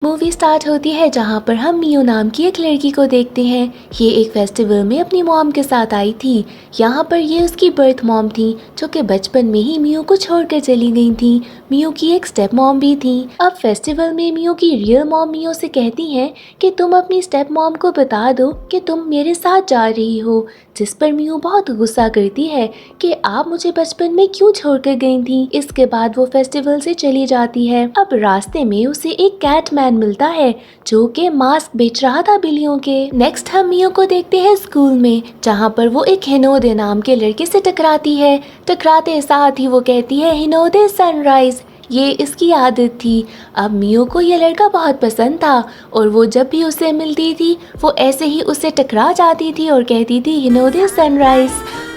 Movie start होती है जहाँ पर हम मियो नाम की एक लड़की को देखते हैं। ये एक फेस्टिवल में अपनी मॉम के साथ आई थी। यहाँ पर ये उसकी बर्थ मॉम थी जो कि बचपन में ही मियो को छोड़कर चली गई थी। मियो की एक स्टेप मॉम भी थी। अब फेस्टिवल में मियो की रियल मॉम मियो से कहती हैं कि तुम अपनी स्टेप मॉम को बता दो कि तुम मेरे साथ जा रही हो, जिस पर मियो बहुत गुस्सा करती है कि आप मुझे बचपन में क्यों छोड़कर गई थी। इसके बाद वो फेस्टिवल से चली जाती है। अब रास्ते में उसे एक कैट मैन मिलता है जो कि मास्क बेच रहा था बिल्लियों के। नेक्स्ट हम मियो को देखते हैं स्कूल में, जहाँ पर वो एक हिनोदे नाम के लड़के से टकराती है। टकराते साथ ही वो कहती है हिनोदे सनराइज। ये इसकी आदत थी। अब मियो को ये लड़का बहुत पसंद था और वो जब भी उससे मिलती थी वो ऐसे ही उससे टकरा जाती थी और कहती थी हिनोदे सनराइज।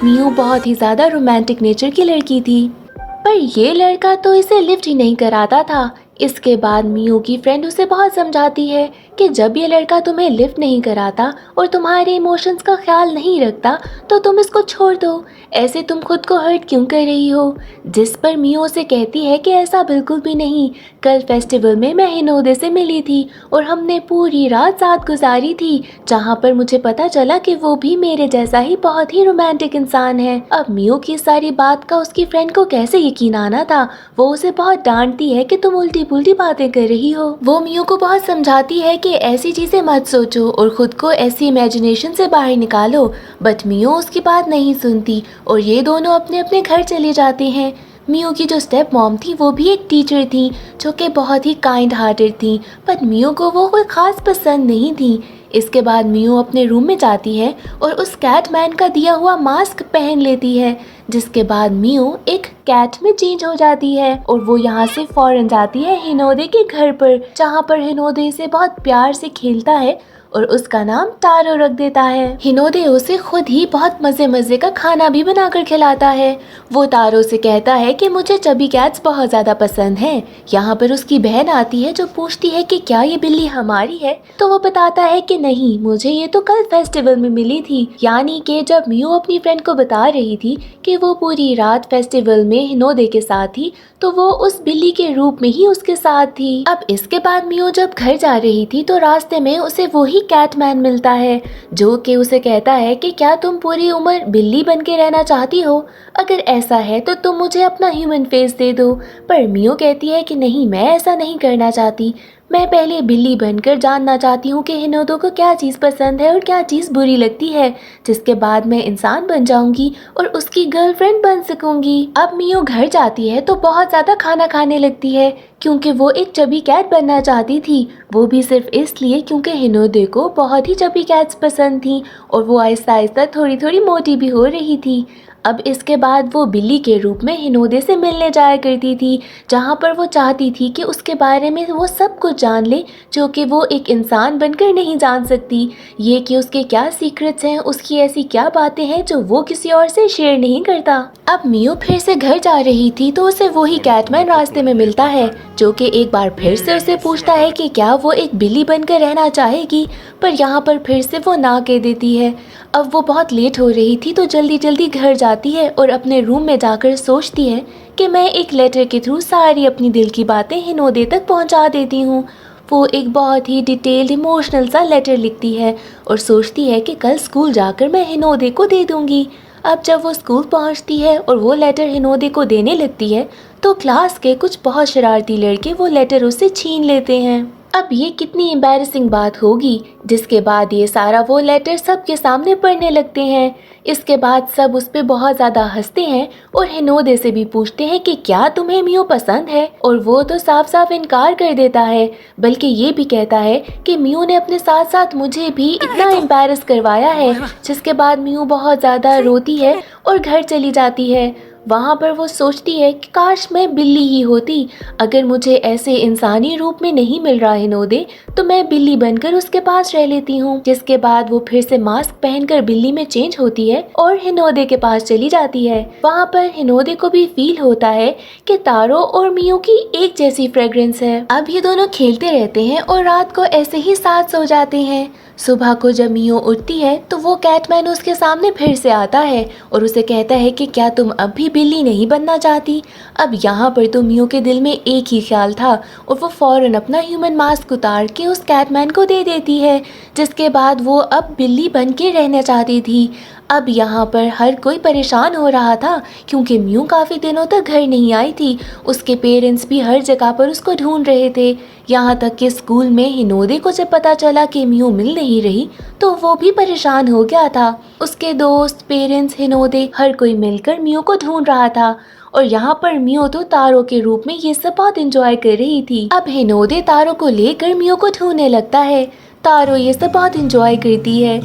मियो बहुत ही ज़्यादा रोमांटिक नेचर की लड़की थी, पर ये लड़का तो इसे लिफ्ट ही नहीं कराता था। इसके बाद मियो की फ्रेंड उसे बहुत समझाती है कि जब ये लड़का तुम्हें लिफ्ट नहीं कराता और तुम्हारे इमोशंस का ख्याल नहीं रखता तो तुम इसको छोड़ दो, ऐसे तुम खुद को हर्ट क्यों कर रही हो। जिस पर मियो से कहती है कि ऐसा बिल्कुल भी नहीं, कल फेस्टिवल में मैं हिनोदे से मिली थी और हमने पूरी रात साथ गुजारी थी, जहाँ पर मुझे पता चला कि वो भी मेरे जैसा ही बहुत ही रोमांटिक इंसान है। अब मियो की सारी बात का उसकी फ्रेंड को कैसे यकीन आना था। वो उसे बहुत डांटती है कि तुम उल्टी पुल्टी बातें कर रही हो। वो मियो को बहुत समझाती है कि ऐसी चीजें मत सोचो और खुद को ऐसी इमेजिनेशन से बाहर निकालो, बट मियो उसकी बात नहीं सुनती और ये दोनों अपने अपने घर चले जाते हैं। मियो की जो स्टेप मॉम थी वो भी एक टीचर थी जो कि बहुत ही काइंड हार्टेड थी, पर मियो को वो कोई खास पसंद नहीं थी। इसके बाद मियो अपने रूम में जाती है और उस कैट मैन का दिया हुआ मास्क पहन लेती है, जिसके बाद मियो एक कैट में चेंज हो जाती है और वो यहाँ से फौरन जाती है हिनोदे के घर पर, जहाँ पर हिनोदे से बहुत प्यार से खेलता है और उसका नाम टारो रख देता है। हिनोदे उसे खुद ही बहुत मजे मजे का खाना भी बनाकर खिलाता है। वो टारो से कहता है कि मुझे चबी कैट्स बहुत ज़्यादा पसंद हैं। यहाँ पर उसकी बहन आती है जो पूछती है कि क्या ये बिल्ली हमारी है, तो वो बताता है कि नहीं, मुझे ये तो कल फेस्टिवल में मिली थी। यानी कि जब मियो अपनी फ्रेंड को बता रही थी कि वो पूरी रात फेस्टिवल में हिनोदे के साथ थी, तो वो उस बिल्ली के रूप में ही उसके साथ थी। अब इसके बाद मियो जब घर जा रही थी तो रास्ते में उसे वही कैटमैन मिलता है जो कि उसे कहता है कि क्या तुम पूरी उम्र बिल्ली बन के रहना चाहती हो, अगर ऐसा है तो तुम मुझे अपना ह्यूमन फेस दे दो। पर मियो कहती है कि नहीं, मैं ऐसा नहीं करना चाहती, मैं पहले बिल्ली बनकर जानना चाहती हूँ कि हिनोदो को क्या चीज़ पसंद है और क्या चीज़ बुरी लगती है, जिसके बाद मैं इंसान बन जाऊंगी और उसकी गर्लफ्रेंड बन सकूंगी। अब मियो घर जाती है तो बहुत ज़्यादा खाना खाने लगती है क्योंकि वो एक चबी कैट बनना चाहती थी, वो भी सिर्फ इसलिए क्योंकि हिनोदे को बहुत ही चबी कैट्स पसंद थी और वो आहिस्ता आहिस्ता थोड़ी थोड़ी मोटी भी हो रही थी। अब इसके बाद वो बिल्ली के रूप में हिनोदे से मिलने जाया करती थी, जहाँ पर वो चाहती थी कि उसके बारे में वो सब कुछ जान ले जो कि वो एक इंसान बनकर नहीं जान सकती। ये कि उसके क्या सीक्रेट्स हैं, उसकी ऐसी क्या बातें हैं जो वो किसी और से शेयर नहीं करता। अब मियो फिर से घर जा रही थी तो उसे वही कैटमैन रास्ते में मिलता है जो कि एक बार फिर से उसे पूछता है कि क्या वो एक बिल्ली बनकर रहना चाहेगी, पर यहाँ पर फिर से वो ना कह देती है। अब वो बहुत लेट हो रही थी तो जल्दी जल्दी घर जाती है और अपने रूम में जाकर सोचती है कि मैं एक लेटर के थ्रू सारी अपनी दिल की बातें हिनोदे तक पहुंचा देती हूँ। वो एक बहुत ही डिटेल्ड इमोशनल सा लेटर लिखती है और सोचती है कि कल स्कूल जाकर मैं हिनोदे को दे दूँगी। अब जब वो स्कूल पहुंचती है और वो लेटर हिनोदे को देने लगती है तो क्लास के कुछ बहुत शरारती लड़के वो लेटर उससे छीन लेते हैं। अब ये कितनी एम्बैरेसिंग बात होगी, जिसके बाद ये सारा वो लेटर सबके सामने पढ़ने लगते हैं। इसके बाद सब उस पर बहुत ज़्यादा हंसते हैं और हिनोदे से भी पूछते हैं कि क्या तुम्हें मियो पसंद है, और वो तो साफ साफ इनकार कर देता है, बल्कि ये भी कहता है कि मियो ने अपने साथ साथ मुझे भी इतना एम्बैरस करवाया है। जिसके बाद मियो बहुत ज़्यादा रोती है और घर चली जाती है। वहाँ पर वो सोचती है कि काश मैं बिल्ली ही होती, अगर मुझे ऐसे इंसानी रूप में नहीं मिल रहा हिनोदे तो मैं बिल्ली बनकर उसके पास रह लेती हूँ। जिसके बाद वो फिर से मास्क पहनकर बिल्ली में चेंज होती है और हिनोदे के पास चली जाती है। वहाँ पर हिनोदे को भी फील होता है कि तारो और मियो की एक जैसी फ्रेग्रेंस है। अब ये दोनों खेलते रहते हैं और रात को ऐसे ही साथ सो जाते हैं। सुबह को जब मियो उठती है तो वो कैटमैन उसके सामने फिर से आता है और उसे कहता है कि क्या तुम अब भी बिल्ली नहीं बनना चाहती। अब यहाँ पर तो मियो के दिल में एक ही ख्याल था और वो फ़ौरन अपना ह्यूमन मास्क उतार के उस कैटमैन को दे देती है, जिसके बाद वो अब बिल्ली बन के रहना चाहती थी। अब यहाँ पर हर कोई परेशान हो रहा था क्योंकि मियो काफ़ी दिनों तक घर नहीं आई थी। उसके पेरेंट्स भी हर जगह पर उसको ढूंढ रहे थे। यहाँ तक कि स्कूल में हिनोदे को जब पता चला कि मियो मिल नहीं रही तो वो भी परेशान हो गया था। उसके दोस्त, पेरेंट्स, हिनोदे हर कोई मिलकर मियो को ढूंढ रहा था और यहाँ पर मियो तो तारो के रूप में ये सब बहुत एंजॉय कर रही थी। अब हिनोदे तारो को लेकर मियो को ढूंढने लगता है। तारो ये सब बहुत एंजॉय करती है।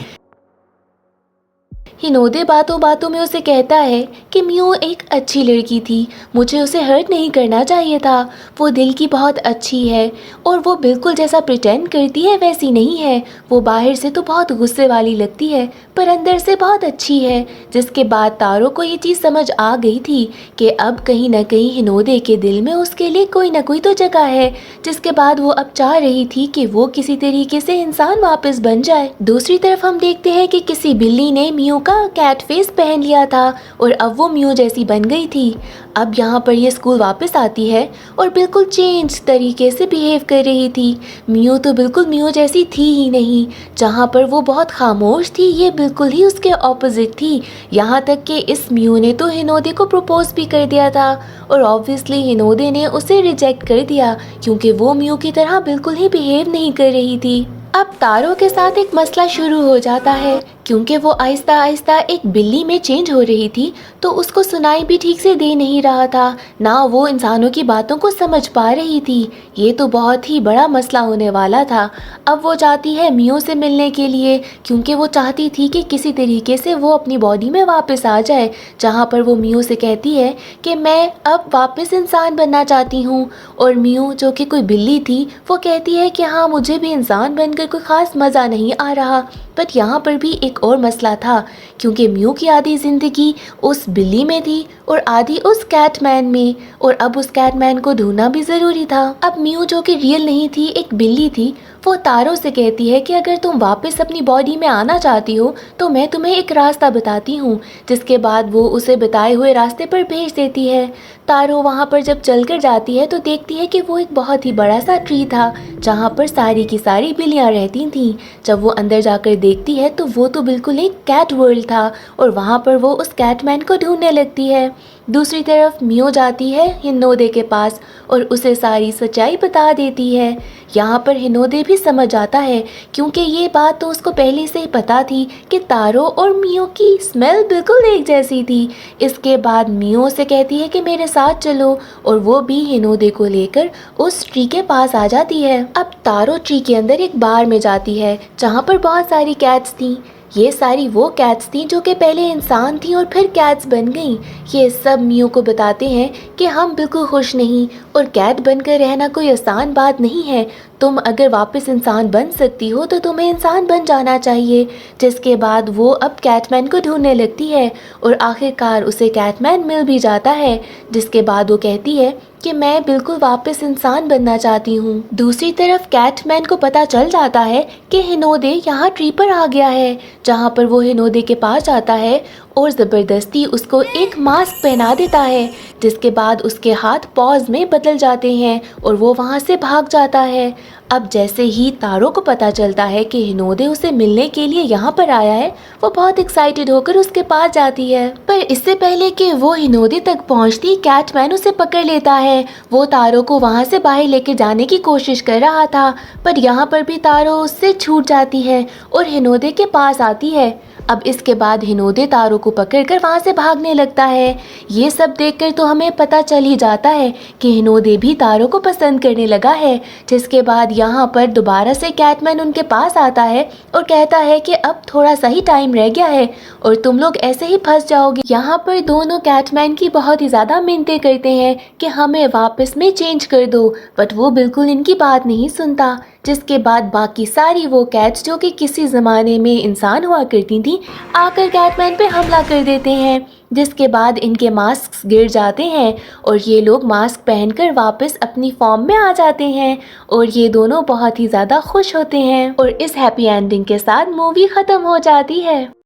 हिनोदे बातों बातों में उसे कहता है कि मियो एक अच्छी लड़की थी, मुझे उसे हर्ट नहीं करना चाहिए था। वो दिल की बहुत अच्छी है और वो बिल्कुल जैसा प्रिटेंड करती है वैसी नहीं है। वो बाहर से तो बहुत गुस्से वाली लगती है पर अंदर से बहुत अच्छी है। जिसके बाद तारो को ये चीज़ समझ आ गई थी कि अब कहीं ना कहीं हिनोदे के दिल में उसके लिए कोई ना कोई तो जगह है। जिसके बाद वो अब चाह रही थी कि वो किसी तरीके से इंसान वापस बन जाए। दूसरी तरफ हम देखते हैं कि किसी बिल्ली ने मियो का कैट फेस पहन लिया था और अब वो मियो जैसी बन गई थी। अब यहाँ पर ये स्कूल वापस आती है और बिल्कुल चेंज तरीके से बिहेव कर रही थी। मियो तो बिल्कुल मियो जैसी थी ही नहीं। जहाँ पर वो बहुत खामोश थी ये बिल्कुल ही उसके ऑपोजिट थी। यहाँ तक कि इस मियो ने तो हिनोदे को प्रपोज भी कर दिया था और ऑब्वियसली हिनोदे ने उसे रिजेक्ट कर दिया क्योंकि वो मियो की तरह बिल्कुल ही बिहेव नहीं कर रही थी। अब तारो के साथ एक मसला शुरू हो जाता है क्योंकि वो आहिस्ता आहिस्ता एक बिल्ली में चेंज हो रही थी तो उसको सुनाई भी ठीक से दे नहीं रहा था, ना वो इंसानों की बातों को समझ पा रही थी। ये तो बहुत ही बड़ा मसला होने वाला था। अब वो जाती है मियो से मिलने के लिए क्योंकि वो चाहती थी कि किसी तरीके से वो अपनी बॉडी में वापस आ जाए। जहाँ पर वो मियो से कहती है कि मैं अब वापस इंसान बनना चाहती हूँ और मियो जो कि कोई बिल्ली थी वो कहती है कि हाँ मुझे भी इंसान बनकर कोई ख़ास मज़ा नहीं आ रहा। बट यहाँ पर भी एक और मसला था क्योंकि मियो की आधी ज़िंदगी उस बिल्ली में थी और आधी उस कैटमैन में और अब उस कैटमैन को ढूंढना भी ज़रूरी था। अब मियो जो कि रियल नहीं थी, एक बिल्ली थी, वो तारो से कहती है कि अगर तुम वापस अपनी बॉडी में आना चाहती हो तो मैं तुम्हें एक रास्ता बताती हूँ। जिसके बाद वो उसे बताए हुए रास्ते पर भेज देती है। तारो वहाँ पर जब चलकर जाती है तो देखती है कि वो एक बहुत ही बड़ा सा ट्री था जहाँ पर सारी की सारी बिल्लियाँ रहती थीं। जब वो अंदर जाकर देखती है तो वो तो बिल्कुल एक कैट वर्ल्ड था और वहाँ पर वो उस कैटमैन को ढूंढने लगती है। दूसरी तरफ मियो जाती है हिनोदे के पास और उसे सारी सच्चाई बता देती है। यहाँ पर हिनोदे भी समझ आता है क्योंकि ये बात तो उसको पहले से ही पता थी कि तारो और मियो की स्मेल बिल्कुल एक जैसी थी। इसके बाद मियो से कहती है कि मेरे साथ चलो और वो भी हिनोदे को लेकर उस ट्री के पास आ जाती है। अब तारो ट्री के अंदर एक बार में जाती है जहाँ पर बहुत सारी कैट्स थी। ये सारी वो कैट्स थी जो कि पहले इंसान थी और फिर कैट्स बन गईं। ये सब मियो को बताते हैं कि हम बिल्कुल खुश नहीं और कैट बनकर रहना कोई आसान बात नहीं है। तुम अगर वापस इंसान बन सकती हो तो तुम्हें इंसान बन जाना चाहिए। जिसके बाद वो अब कैटमैन को ढूंढने लगती है और आखिरकार उसे कैटमैन मिल भी जाता है। जिसके बाद वो कहती है कि मैं बिल्कुल वापस इंसान बनना चाहती हूँ। दूसरी तरफ कैटमैन को पता चल जाता है कि हिनोदे यहाँ ट्री पर आ गया है, जहाँ पर वो हिनोदे के पास जाता है और ज़बरदस्ती उसको एक मास्क पहना देता है। जिसके बाद उसके हाथ पॉज में बदल जाते हैं और वो वहाँ से भाग जाता है। अब जैसे ही तारो को पता चलता है कि हिनोदे उसे मिलने के लिए यहाँ पर आया है, वो बहुत एक्साइटेड होकर उसके पास जाती है। पर इससे पहले कि वो हिनोदे तक पहुँचती, कैटमैन उसे पकड़ लेता है। वो तारो को वहाँ से बाहर लेके जाने की कोशिश कर रहा था पर यहाँ पर भी तारो उससे छूट जाती है और हिनोदे के पास आती है। अब इसके बाद हिनोदे तारो को पकड़कर वहाँ से भागने लगता है। ये सब देखकर तो हमें पता चल ही जाता है कि हिनोदे भी तारो को पसंद करने लगा है। जिसके बाद यहाँ पर दोबारा से कैटमैन उनके पास आता है और कहता है कि अब थोड़ा सा ही टाइम रह गया है और तुम लोग ऐसे ही फंस जाओगे। यहाँ पर दोनों कैटमैन की बहुत ही ज़्यादा मिन्नतें करते हैं कि हमें वापस में चेंज कर दो, बट वो बिल्कुल इनकी बात नहीं सुनता। जिसके बाद बाकी सारी वो कैट्स जो कि किसी ज़माने में इंसान हुआ करती थी आकर कैटमैन पे हमला कर देते हैं, जिसके बाद इनके मास्क गिर जाते हैं और ये लोग मास्क पहनकर वापस अपनी फॉर्म में आ जाते हैं और ये दोनों बहुत ही ज़्यादा खुश होते हैं और इस हैप्पी एंडिंग के साथ मूवी ख़त्म हो जाती है।